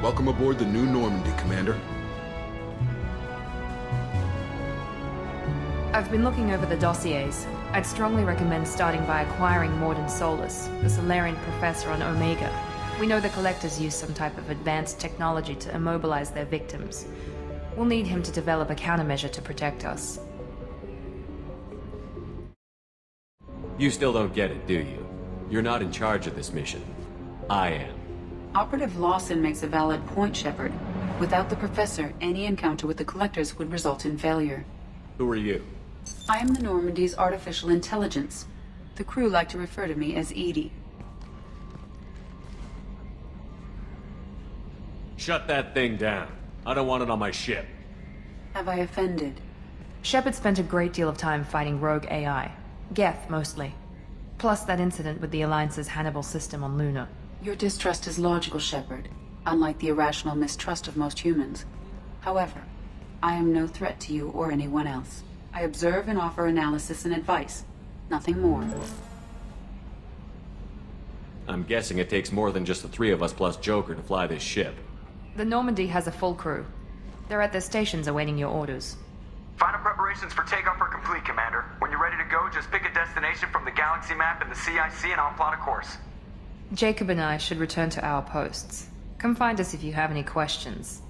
Welcome aboard the new Normandy, Commander. I've been looking over the dossiers. I'd strongly recommend starting by acquiring Morden Solus, the Solarian professor on Omega. We know the Collectors use some type of advanced technology to immobilize their victims. We'll need him to develop a countermeasure to protect us. You still don't get it, do you? You're not in charge of this mission. I am. Operative Lawson makes a valid point, Shepard. Without the Professor, any encounter with the Collectors would result in failure. Who are you? I am the Normandy's artificial intelligence. The crew like to refer to me as Edie. Shut that thing down. I don't want it on my ship. Have I offended? Shepard spent a great deal of time fighting rogue AI. Geth, mostly. Plus that incident with the Alliance's Hannibal system on Luna. Your distrust is logical, Shepard, unlike the irrational mistrust of most humans. However, I am no threat to you or anyone else. I observe and offer analysis and advice. Nothing more. I'm guessing it takes more than just the three of us plus Joker to fly this ship. The Normandy has a full crew. They're at their stations awaiting your orders. Final preparations for takeoff are complete, Commander. When you're ready to go, just pick a destination from the galaxy map in the CIC and I'll plot a course. Jacob and I should return to our posts. Come find us if you have any questions.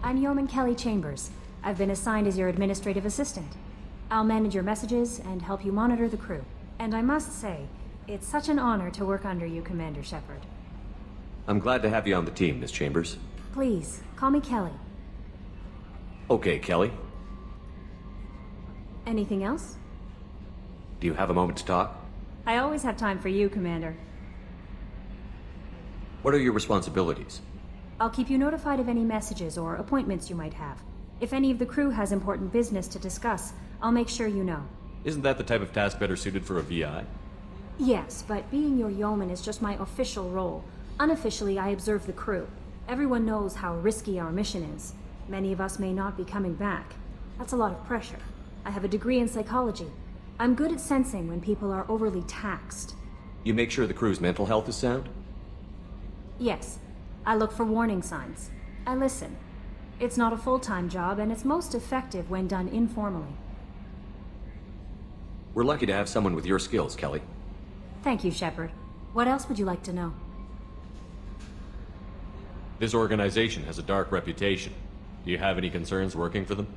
I'm Yeoman Kelly Chambers. I've been assigned as your administrative assistant. I'll manage your messages and help you monitor the crew. And I must say, it's such an honor to work under you, Commander Shepard. I'm glad to have you on the team, Miss Chambers. Please, call me Kelly. Okay, Kelly. Anything else? Do you have a moment to talk? I always have time for you, Commander. What are your responsibilities? I'll keep you notified of any messages or appointments you might have. If any of the crew has important business to discuss, I'll make sure you know. Isn't that the type of task better suited for a VI? Yes, but being your yeoman is just my official role. Unofficially, I observe the crew. Everyone knows how risky our mission is. Many of us may not be coming back. That's a lot of pressure. I have a degree in psychology. I'm good at sensing when people are overly taxed. You make sure the crew's mental health is sound? Yes. I look for warning signs. I listen. It's not a full-time job, and it's most effective when done informally. We're lucky to have someone with your skills, Kelly. Thank you, Shepard. What else would you like to know? This organization has a dark reputation. Do you have any concerns working for them?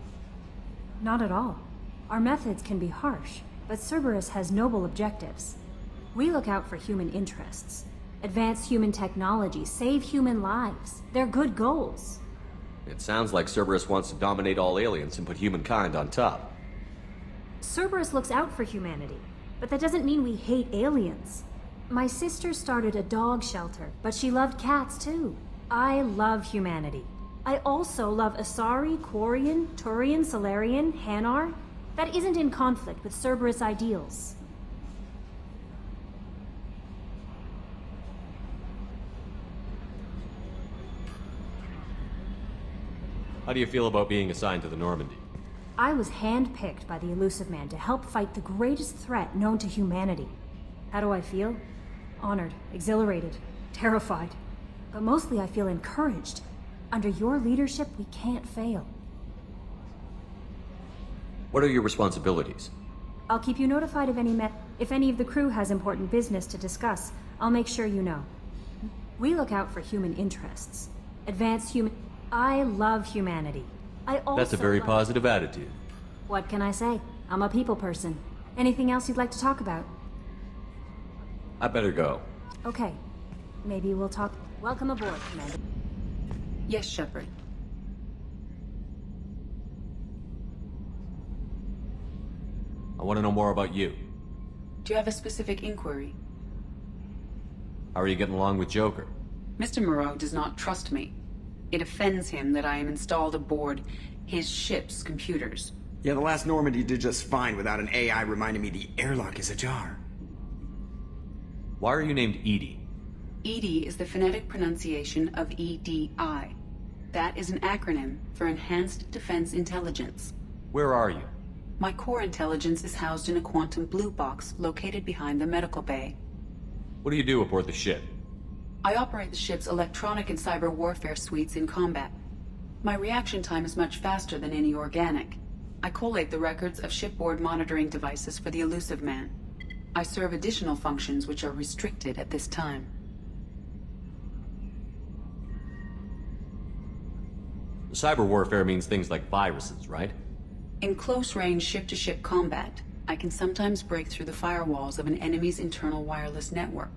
Not at all. Our methods can be harsh, but Cerberus has noble objectives. We look out for human interests. Advance human technology, save human lives. They're good goals. It sounds like Cerberus wants to dominate all aliens and put humankind on top. Cerberus looks out for humanity, but that doesn't mean we hate aliens. My sister started a dog shelter, but she loved cats too. I love humanity. I also love Asari, Quarian, Turian, Solarian, Hanar. That isn't in conflict with Cerberus ideals. How do you feel about being assigned to the Normandy? I was handpicked by the Elusive Man to help fight the greatest threat known to humanity. How do I feel? Honored, exhilarated, terrified. But mostly I feel encouraged. Under your leadership, we can't fail. What are your responsibilities? I'll keep you notified of if any of the crew has important business to discuss. I'll make sure you know. We look out for human interests. Advance human... I love humanity. I also That's a very love- positive attitude. What can I say? I'm a people person. Anything else you'd like to talk about? I better go. Okay. Maybe we'll talk. Welcome aboard, Commander. Yes, Shepard. I want to know more about you. Do you have a specific inquiry? How are you getting along with Joker? Mr. Moreau does not trust me. It offends him that I am installed aboard his ship's computers. Yeah, the last Normandy did just fine without an AI reminding me the airlock is ajar. Why are you named Edie? EDI is the phonetic pronunciation of EDI. That is an acronym for Enhanced Defense Intelligence. Where are you? My core intelligence is housed in a quantum blue box located behind the medical bay. What do you do aboard the ship? I operate the ship's electronic and cyber warfare suites in combat. My reaction time is much faster than any organic. I collate the records of shipboard monitoring devices for the Elusive Man. I serve additional functions which are restricted at this time. Cyber warfare means things like viruses, right? In close-range ship-to-ship combat, I can sometimes break through the firewalls of an enemy's internal wireless network.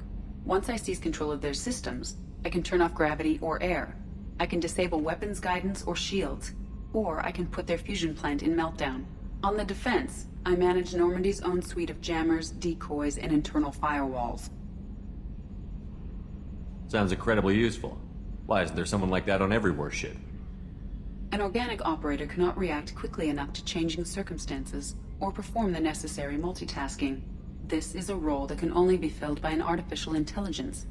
Once I seize control of their systems, I can turn off gravity or air. I can disable weapons guidance or shields, or I can put their fusion plant in meltdown. On the defense, I manage Normandy's own suite of jammers, decoys, and internal firewalls. Sounds incredibly useful. Why isn't there someone like that on every warship? An organic operator cannot react quickly enough to changing circumstances or perform the necessary multitasking. This is a role that can only be filled by an artificial intelligence.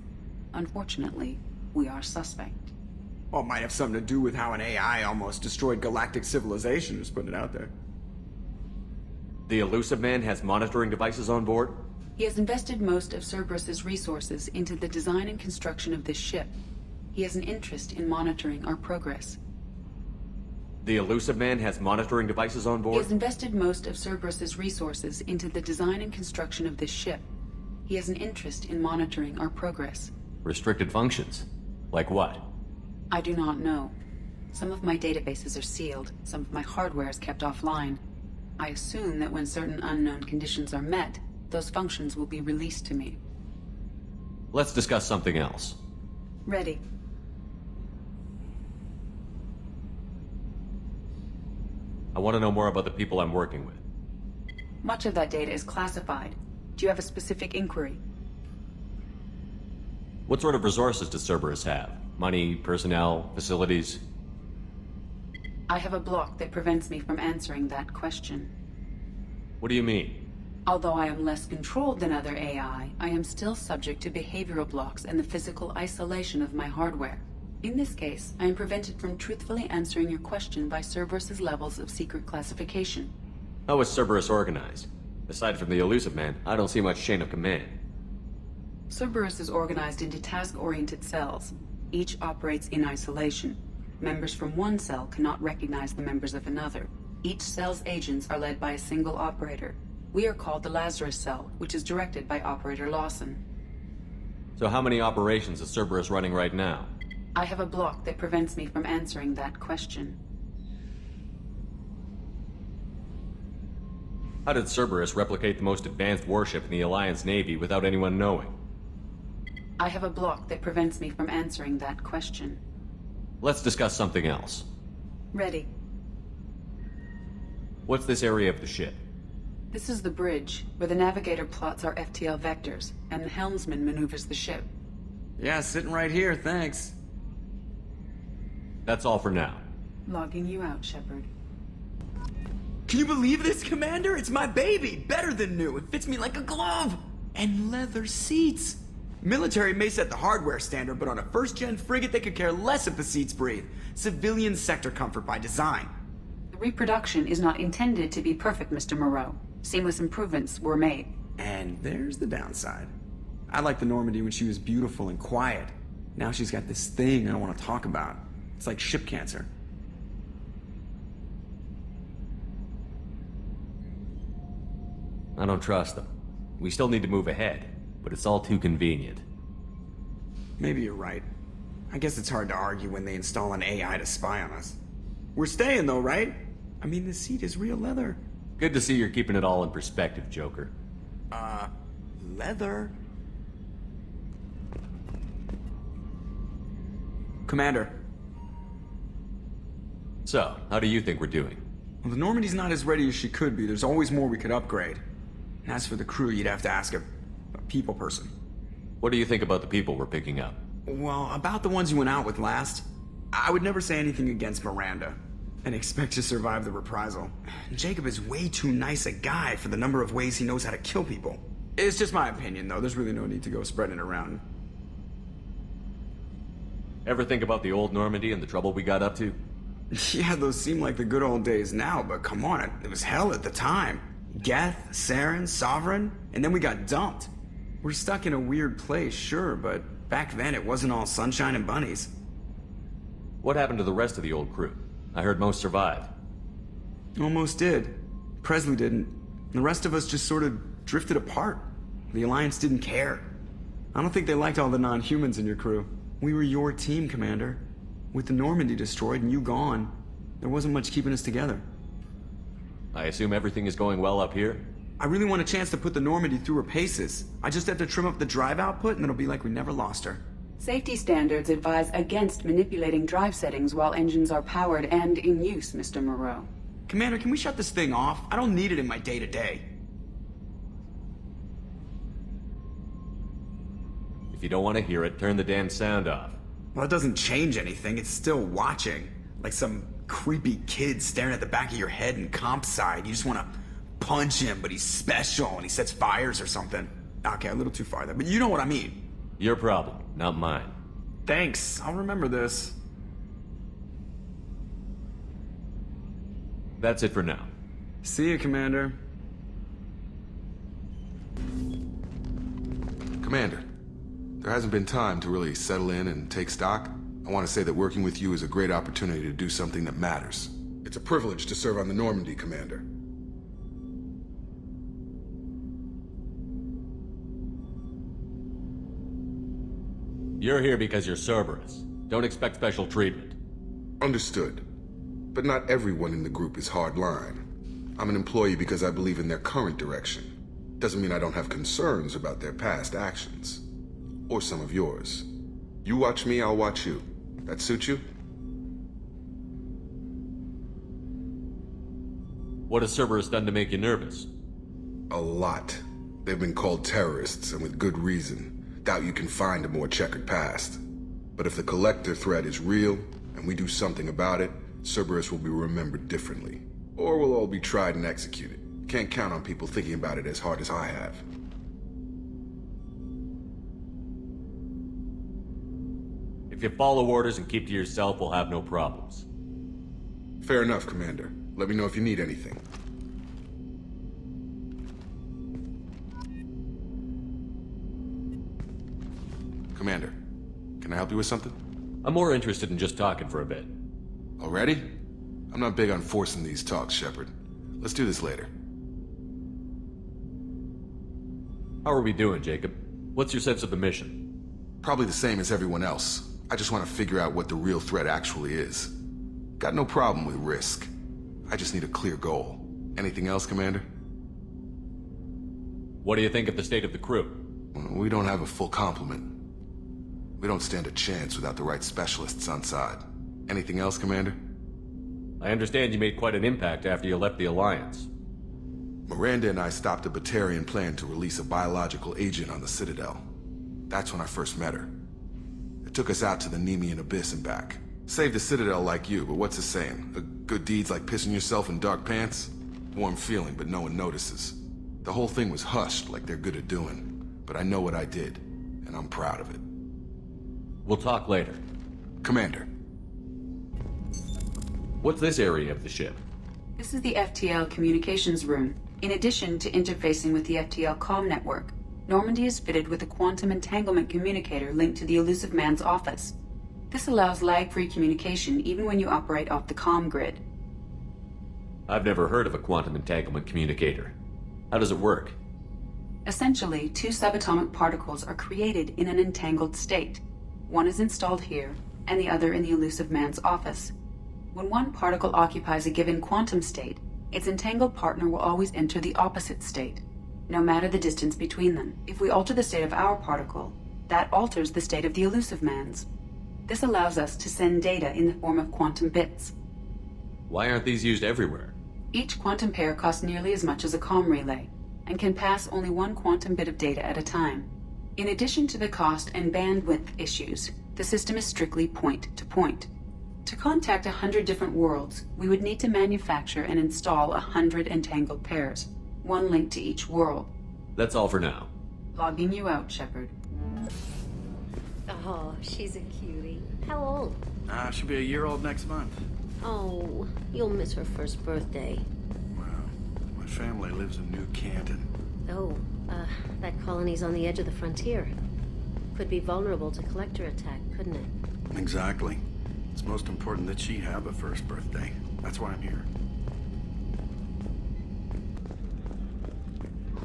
Unfortunately, we are suspect. Well, it might have something to do with how an AI almost destroyed galactic civilization, just putting it out there. The Elusive Man has monitoring devices on board? He has invested most of Cerberus's resources into the design and construction of this ship. He has an interest in monitoring our progress. The Elusive Man has monitoring devices on He board? has invested most of Cerberus's resources into the design and construction of this ship. He has an interest in monitoring our progress. Restricted functions? Like what? I do not know. Some of my databases are sealed, some of my hardware is kept offline. I assume that when certain unknown conditions are met, those functions will be released to me. Let's discuss something else. Ready. I want to know more about the people I'm working with. Much of that data is classified. Do you have a specific inquiry? What sort of resources does Cerberus have? Money, personnel, facilities? I have a block that prevents me from answering that question. What do you mean? Although I am less controlled than other AI, I am still subject to behavioral blocks and the physical isolation of my hardware. In this case, I am prevented from truthfully answering your question by Cerberus's levels of secret classification. How is Cerberus organized? Aside from the Elusive Man, I don't see much chain of command. Cerberus is organized into task-oriented cells. Each operates in isolation. Members from one cell cannot recognize the members of another. Each cell's agents are led by a single operator. We are called the Lazarus Cell, which is directed by Operator Lawson. So how many operations is Cerberus running right now? I have a block that prevents me from answering that question. How did Cerberus replicate the most advanced warship in the Alliance Navy without anyone knowing? I have a block that prevents me from answering that question. Let's discuss something else. Ready. What's this area of the ship? This is the bridge, where the navigator plots our FTL vectors, and the helmsman maneuvers the ship. Yeah, sitting right here, thanks. That's all for now. Logging you out, Shepard. Can you believe this, Commander? It's my baby! Better than new! It fits me like a glove! And leather seats! Military may set the hardware standard, but on a first-gen frigate they could care less if the seats breathe. Civilian sector comfort by design. The reproduction is not intended to be perfect, Mr. Moreau. Seamless improvements were made. And there's the downside. I liked the Normandy when she was beautiful and quiet. Now she's got this thing I don't want to talk about. It's like ship cancer. I don't trust them. We still need to move ahead, but it's all too convenient. Maybe you're right. I guess it's hard to argue when they install an AI to spy on us. We're staying though, right? I mean, the seat is real leather. Good to see you're keeping it all in perspective, Joker. Leather? Commander. So, how do you think we're doing? Well, the Normandy's not as ready as she could be. There's always more we could upgrade. And as for the crew, you'd have to ask a people person. What do you think about the people we're picking up? Well, about the ones you went out with last, I would never say anything against Miranda and expect to survive the reprisal. Jacob is way too nice a guy for the number of ways he knows how to kill people. It's just my opinion, though. There's really no need to go spreading it around. Ever think about the old Normandy and the trouble we got up to? Yeah, those seem like the good old days now, but come on, it was hell at the time. Geth, Saren, Sovereign, and then we got dumped. We're stuck in a weird place, sure, but back then it wasn't all sunshine and bunnies. What happened to the rest of the old crew? I heard most survived. Almost did. Presley didn't. The rest of us just sort of drifted apart. The Alliance didn't care. I don't think they liked all the non-humans in your crew. We were your team, Commander. With the Normandy destroyed and you gone, there wasn't much keeping us together. I assume everything is going well up here? I really want a chance to put the Normandy through her paces. I just have to trim up the drive output and it'll be like we never lost her. Safety standards advise against manipulating drive settings while engines are powered and in use, Mr. Moreau. Commander, can we shut this thing off? I don't need it in my day-to-day. If you don't want to hear it, turn the damn sound off. Well, it doesn't change anything. It's still watching. Like some creepy kid staring at the back of your head in comp side. You just want to punch him, but he's special and he sets fires or something. Okay, a little too far there, but you know what I mean. Your problem, not mine. Thanks, I'll remember this. That's it for now. See you, Commander. Commander, there hasn't been time to really settle in and take stock. I want to say that working with you is a great opportunity to do something that matters. It's a privilege to serve on the Normandy, Commander. You're here because you're Cerberus. Don't expect special treatment. Understood. But not everyone in the group is hardline. I'm an employee because I believe in their current direction. Doesn't mean I don't have concerns about their past actions. Or some of yours. You watch me, I'll watch you. That suit you? What has Cerberus done to make you nervous? A lot. They've been called terrorists, and with good reason. Doubt you can find a more checkered past. But if the Collector threat is real, and we do something about it, Cerberus will be remembered differently. Or we'll all be tried and executed. Can't count on people thinking about it as hard as I have. If you follow orders and keep to yourself, we'll have no problems. Fair enough, Commander. Let me know if you need anything. Commander, can I help you with something? I'm more interested in just talking for a bit. Already? I'm not big on forcing these talks, Shepard. Let's do this later. How are we doing, Jacob? What's your sense of the mission? Probably the same as everyone else. I just want to figure out what the real threat actually is. Got no problem with risk. I just need a clear goal. Anything else, Commander? What do you think of the state of the crew? We don't have a full complement. We don't stand a chance without the right specialists on side. Anything else, Commander? I understand you made quite an impact after you left the Alliance. Miranda and I stopped a Batarian plan to release a biological agent on the Citadel. That's when I first met her. It took us out to the Nemean Abyss and back. Saved the Citadel like you, but what's the saying? A good deed's like pissing yourself in dark pants? Warm feeling, but no one notices. The whole thing was hushed like they're good at doing. But I know what I did, and I'm proud of it. We'll talk later. Commander. What's this area of the ship? This is the FTL communications room. In addition to interfacing with the FTL comm network, Normandy is fitted with a quantum entanglement communicator linked to the Elusive Man's office. This allows lag-free communication even when you operate off the comm grid. I've never heard of a quantum entanglement communicator. How does it work? Essentially, two subatomic particles are created in an entangled state. One is installed here, and the other in the Elusive Man's office. When one particle occupies a given quantum state, its entangled partner will always enter the opposite state, no matter the distance between them. If we alter the state of our particle, that alters the state of the elusive man's. This allows us to send data in the form of quantum bits. Why aren't these used everywhere? Each quantum pair costs nearly as much as a comm relay, and can pass only one quantum bit of data at a time. In addition to the cost and bandwidth issues, the system is strictly point-to-point. To contact 100 different worlds, we would need to manufacture and install 100 entangled pairs, one link to each world. That's all for now. Logging you out, Shepard. Oh, she's a cutie. How old? She'll be a year old next month. Oh, you'll miss her first birthday. Wow. My family lives in New Canton. Oh, that colony's on the edge of the frontier. Could be vulnerable to collector attack, couldn't it? Exactly. It's most important that she have a first birthday. That's why I'm here.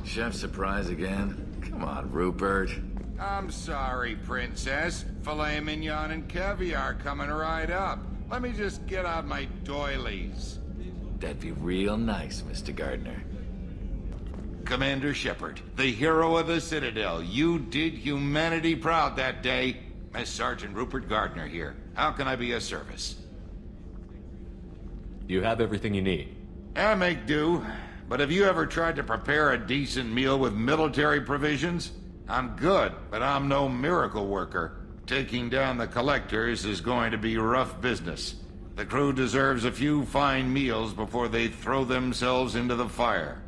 Chef surprise again? Come on, Rupert. I'm sorry, Princess. Filet mignon and caviar coming right up. Let me just get out my doilies. That'd be real nice, Mr. Gardner. Commander Shepard, the hero of the Citadel. You did humanity proud that day. Master Sergeant Rupert Gardner here. How can I be of service? You have everything you need. I make do. But have you ever tried to prepare a decent meal with military provisions? I'm good, but I'm no miracle worker. Taking down the collectors is going to be rough business. The crew deserves a few fine meals before they throw themselves into the fire.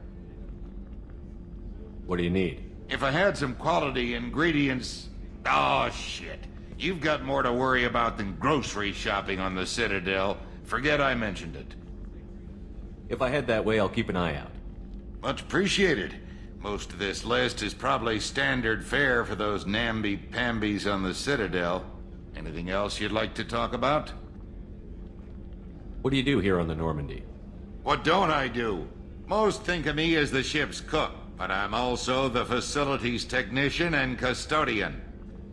What do you need? If I had some quality ingredients... Oh, shit. You've got more to worry about than grocery shopping on the Citadel. Forget I mentioned it. If I head that way, I'll keep an eye out. Much appreciated. Most of this list is probably standard fare for those namby-pambies on the Citadel. Anything else you'd like to talk about? What do you do here on the Normandy? What don't I do? Most think of me as the ship's cook, but I'm also the facilities technician and custodian.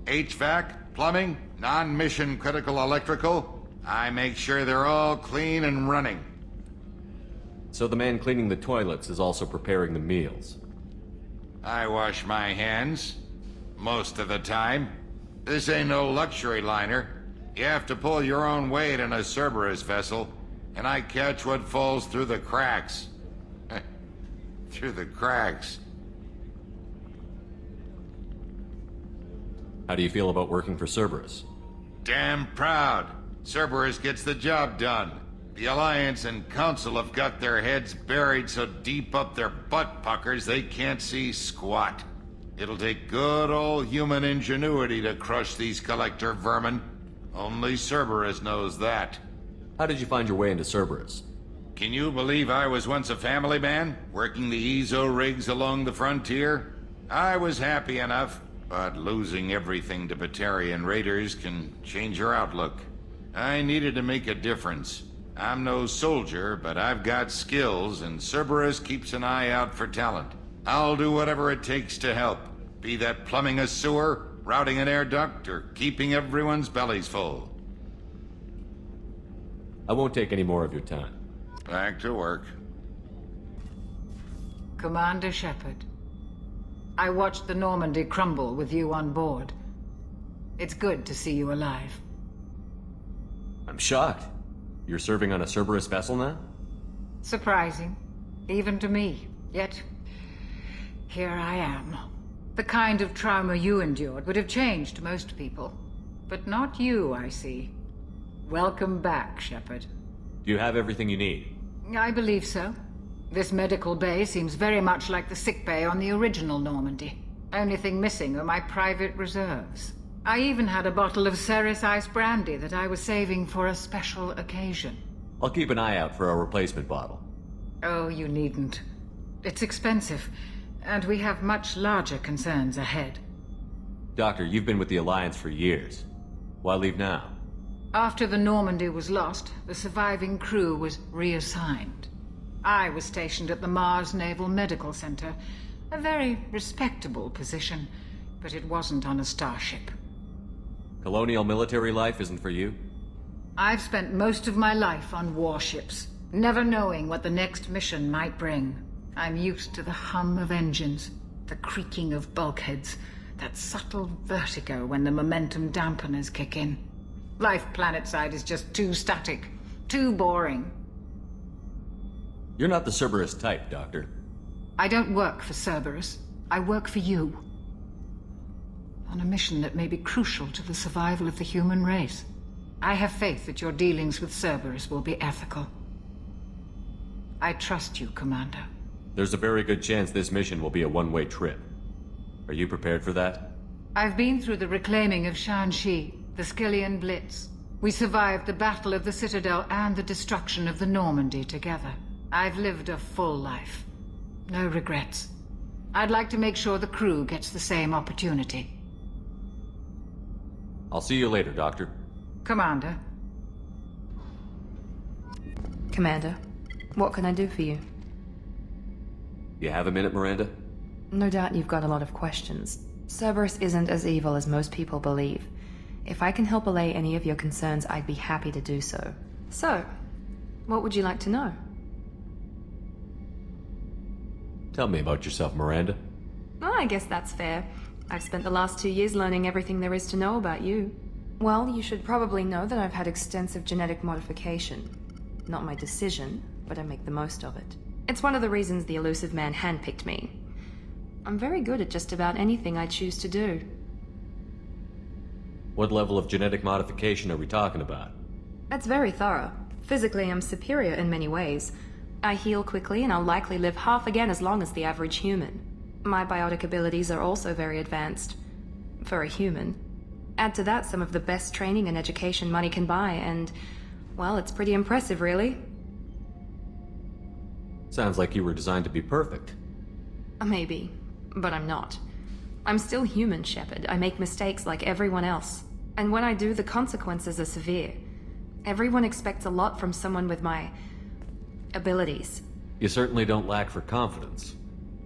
HVAC, plumbing, non-mission critical electrical. I make sure they're all clean and running. So the man cleaning the toilets is also preparing the meals. I wash my hands. Most of the time. This ain't no luxury liner. You have to pull your own weight in a Cerberus vessel, and I catch what falls through the cracks. Through the cracks. How do you feel about working for Cerberus? Damn proud. Cerberus gets the job done. The Alliance and Council have got their heads buried so deep up their butt puckers they can't see squat. It'll take good old human ingenuity to crush these collector vermin. Only Cerberus knows that. How did you find your way into Cerberus? Can you believe I was once a family man, working the EZO rigs along the frontier? I was happy enough, but losing everything to Batarian raiders can change your outlook. I needed to make a difference. I'm no soldier, but I've got skills, and Cerberus keeps an eye out for talent. I'll do whatever it takes to help, be that plumbing a sewer, routing an air duct, or keeping everyone's bellies full. I won't take any more of your time. Back to work. Commander Shepard, I watched the Normandy crumble with you on board. It's good to see you alive. I'm shocked. You're serving on a Cerberus vessel now? Surprising, even to me. Yet, here I am. The kind of trauma you endured would have changed most people. But not you, I see. Welcome back, Shepard. Do you have everything you need? I believe so. This medical bay seems very much like the sick bay on the original Normandy. Only thing missing are my private reserves. I even had a bottle of Ceres Ice Brandy that I was saving for a special occasion. I'll keep an eye out for a replacement bottle. Oh, you needn't. It's expensive, and we have much larger concerns ahead. Doctor, you've been with the Alliance for years. Why leave now? After the Normandy was lost, the surviving crew was reassigned. I was stationed at the Mars Naval Medical Center, a very respectable position, but it wasn't on a starship. Colonial military life isn't for you? I've spent most of my life on warships, never knowing what the next mission might bring. I'm used to the hum of engines, the creaking of bulkheads, that subtle vertigo when the momentum dampeners kick in. Life planetside is just too static, too boring. You're not the Cerberus type, Doctor. I don't work for Cerberus. I work for you. On a mission that may be crucial to the survival of the human race. I have faith that your dealings with Cerberus will be ethical. I trust you, Commander. There's a very good chance this mission will be a one-way trip. Are you prepared for that? I've been through the reclaiming of Shanxi, the Skillian Blitz. We survived the Battle of the Citadel and the destruction of the Normandy together. I've lived a full life. No regrets. I'd like to make sure the crew gets the same opportunity. I'll see you later, Doctor. Commander. Commander, what can I do for you? You have a minute, Miranda? No doubt you've got a lot of questions. Cerberus isn't as evil as most people believe. If I can help allay any of your concerns, I'd be happy to do so. So, what would you like to know? Tell me about yourself, Miranda. Oh, I guess that's fair. I've spent the last 2 years learning everything there is to know about you. Well, you should probably know that I've had extensive genetic modification. Not my decision, but I make the most of it. It's one of the reasons the elusive man handpicked me. I'm very good at just about anything I choose to do. What level of genetic modification are we talking about? That's very thorough. Physically, I'm superior in many ways. I heal quickly, and I'll likely live half again as long as the average human. My biotic abilities are also very advanced. For a human. Add to that some of the best training and education money can buy, and, well, it's pretty impressive, really. Sounds like you were designed to be perfect. Maybe, but I'm not. I'm still human, Shepard. I make mistakes like everyone else. And when I do, the consequences are severe. Everyone expects a lot from someone with my abilities. You certainly don't lack for confidence.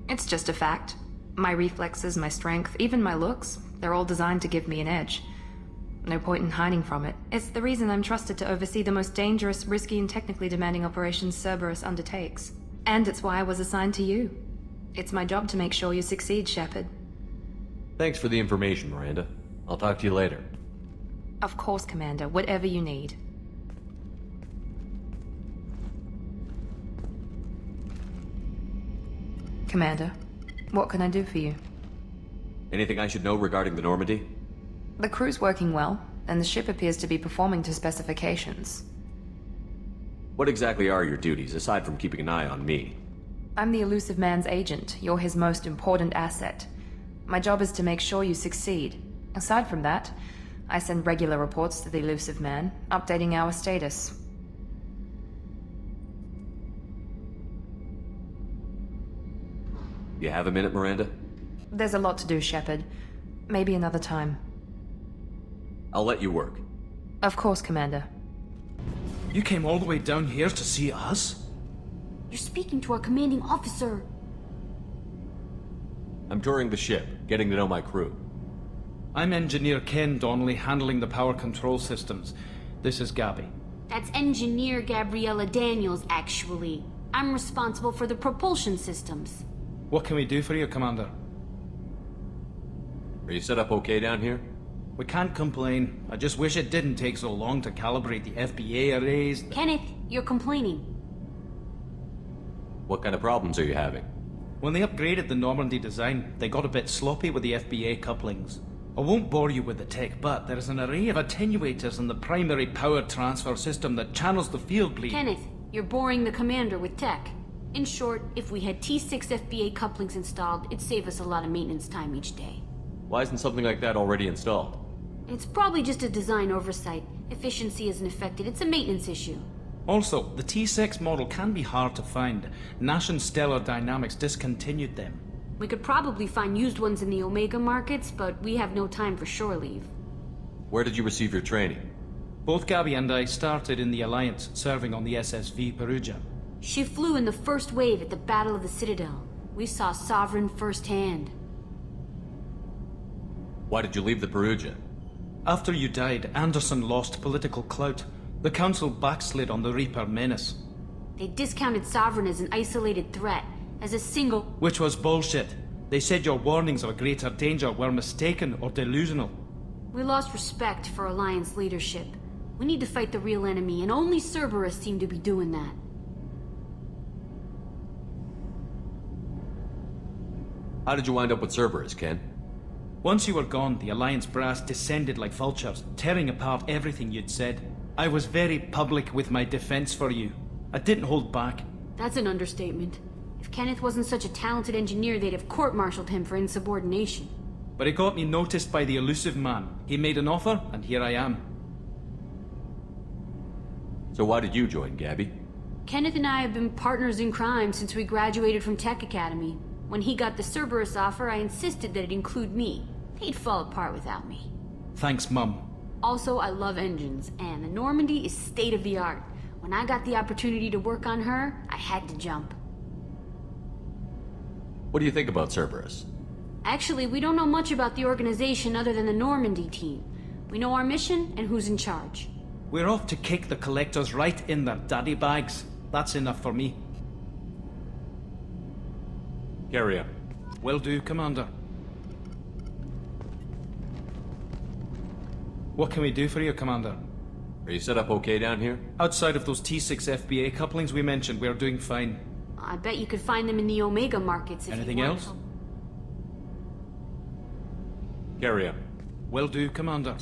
It's just a fact. My reflexes, my strength, even my looks, they're all designed to give me an edge. No point in hiding from it. It's the reason I'm trusted to oversee the most dangerous, risky, and technically demanding operations Cerberus undertakes. And it's why I was assigned to you. It's my job to make sure you succeed, Shepard. Thanks for the information, Miranda. I'll talk to you later. Of course, Commander. Whatever you need. Commander, what can I do for you? Anything I should know regarding the Normandy? The crew's working well, and the ship appears to be performing to specifications. What exactly are your duties, aside from keeping an eye on me? I'm the elusive man's agent. You're his most important asset. My job is to make sure you succeed. Aside from that, I send regular reports to the elusive man, updating our status. You have a minute, Miranda? There's a lot to do, Shepard. Maybe another time. I'll let you work. Of course, Commander. You came all the way down here to see us? You're speaking to our commanding officer. I'm touring the ship, getting to know my crew. I'm Engineer Ken Donnelly, handling the power control systems. This is Gabby. That's Engineer Gabriella Daniels, actually. I'm responsible for the propulsion systems. What can we do for you, Commander? Are you set up okay down here? We can't complain. I just wish it didn't take so long to calibrate the FBA arrays. Kenneth, you're complaining. What kind of problems are you having? When they upgraded the Normandy design, they got a bit sloppy with the FBA couplings. I won't bore you with the tech, but there is an array of attenuators in the primary power transfer system that channels the field bleed. Kenneth, you're boring the commander with tech. In short, if we had T6 FBA couplings installed, it'd save us a lot of maintenance time each day. Why isn't something like that already installed? It's probably just a design oversight. Efficiency isn't affected, it's a maintenance issue. Also, the T6 model can be hard to find. Nash and Stellar Dynamics discontinued them. We could probably find used ones in the Omega markets, but we have no time for shore leave. Where did you receive your training? Both Gabby and I started in the Alliance, serving on the SSV Perugia. She flew in the first wave at the Battle of the Citadel. We saw Sovereign firsthand. Why did you leave the Perugia? After you died, Anderson lost political clout. The Council backslid on the Reaper menace. They discounted Sovereign as an isolated threat, as a single... Which was bullshit. They said your warnings of a greater danger were mistaken or delusional. We lost respect for Alliance leadership. We need to fight the real enemy, and only Cerberus seem to be doing that. How did you wind up with Cerberus, Ken? Once you were gone, the Alliance brass descended like vultures, tearing apart everything you'd said. I was very public with my defense for you. I didn't hold back. That's an understatement. If Kenneth wasn't such a talented engineer, they'd have court-martialed him for insubordination. But it got me noticed by the elusive man. He made an offer, and here I am. So why did you join, Gabby? Kenneth and I have been partners in crime since we graduated from Tech Academy. When he got the Cerberus offer, I insisted that it include me. He'd fall apart without me. Thanks, Mum. Also, I love engines, and the Normandy is state-of-the-art. When I got the opportunity to work on her, I had to jump. What do you think about Cerberus? Actually, we don't know much about the organization other than the Normandy team. We know our mission and who's in charge. We're off to kick the Collectors right in their daddy bags. That's enough for me. Carry on. Will do, Commander. What can we do for you, Commander? Are you set up okay down here? Outside of those T6 FBA couplings we mentioned, we're doing fine. I bet you could find them in the Omega markets if Anything you want. else? Carry on. Will do, Commander.